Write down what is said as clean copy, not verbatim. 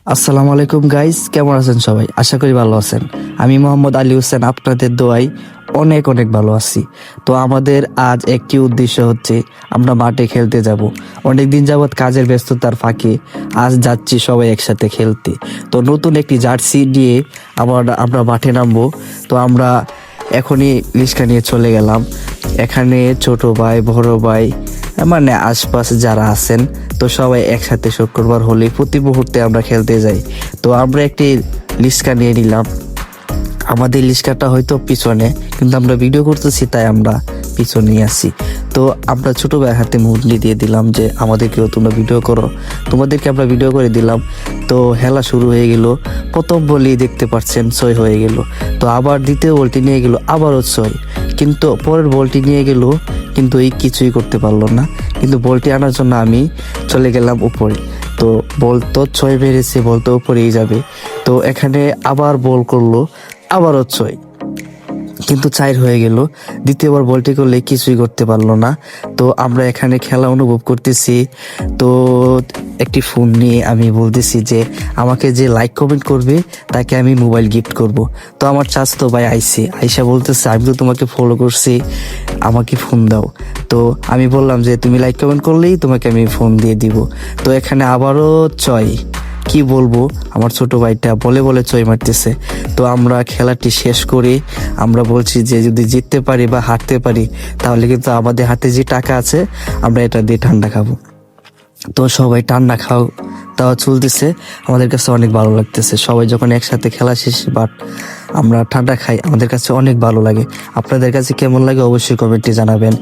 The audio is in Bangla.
আসসালামু আলাইকুম গাইস, কেমন আছেন সবাই? আশা করি ভালো আছেন। আমি মোহাম্মদ আলী হোসেন, আপনাদের দোয়ায় অনেক অনেক ভালো আছি। তো আমাদের আজ একটি উদ্দেশ্য হচ্ছে আমরা মাঠে খেলতে যাব। অনেকদিন যাবৎ কাজের ব্যস্ততার ফাঁকে আজ যাচ্ছি সবাই একসাথে খেলতে। তো নতুন একটি জার্সি নিয়ে আমরা মাঠে নামবো। তো আমরা এখনই রিক্সা নিয়ে চলে গেলাম। এখানে ছোট ভাই, বড় ভাই, মানে আশপাশ যারা আছেন, তো সবাই একসাথে শুক্রবার হলে প্রতি মুহূর্তে আমরা খেলতে যাই। তো আমরা একটি রিক্সা নিয়ে নিলাম। আমাদের রিক্সাটা হয়তো পিছনে, কিন্তু আমরা ভিডিও করতেছি তাই আমরা পিছনে আছি। তো আমরা ছোট ভাইয়ের হাতে মুরলি দিয়ে দিলাম যে আমাদেরকেও তোমরা ভিডিও করো, তোমাদেরকে আমরা ভিডিও করে দিলাম। তো খেলা শুরু হয়ে গেল। প্রথম বলই দেখতে পাচ্ছেন 6 হয়ে গেল। তো আবার দ্বিতীয় বলটি নিয়ে গেল, আবারও 6। কিন্তু পরের বলটি নিয়ে গেল, কিন্তু এই কিছুই করতে পারলো না। কিন্তু বলটি আনার জন্য আমি চলে গেলাম উপরে। তো বল তো 6 বেড়েছে, বল তো উপরেই যাবে। তো এখানে আবার বল করলো, আবারও 6, কিন্তু 4 হয়ে গেল। দ্বিতীয়বার বলটি করলে কিছুই করতে পারলো না। তো আমরা এখানে খেলা অনুভব করতেছি। তো একটি ফোন নিয়ে আমি বলতেছি যে আমাকে যে লাইক কমেন্ট করবে তাকে আমি মোবাইল গিফট করব। তো আমার চাচাতো ভাই আইসা বলতেছে আমি তো তোমাকে ফলো করছি, আমাকে ফোন দাও। তো আমি বললাম যে তুমি লাইক কমেন্ট করলেই তোমাকে আমি ফোন দিয়ে দিব। তো এখানে আবারও 6। কি বলবো, আমার ছোট ভাইটা বলে বলে 6 মারতেছে। তো আমরা খেলাটি শেষ করে আমরা বলছি যে যদি জিততে পারি বা হারতে পারি তাহলে কিন্তু আমাদের হাতে যে টাকা আছে আমরা এটা দিয়ে ঠান্ডা খাবো। তো সবাই ঠান্ডা তাও চলতেছে, আমাদের কাছে অনেক ভালো লাগতেছে। সবাই যখন একসাথে খেলা শেষে বাট আমরা ঠান্ডা খাই, আমাদের কাছে অনেক ভালো লাগে। আপনাদের কাছে কেমন লাগে অবশ্যই কমেন্টে জানাবেন।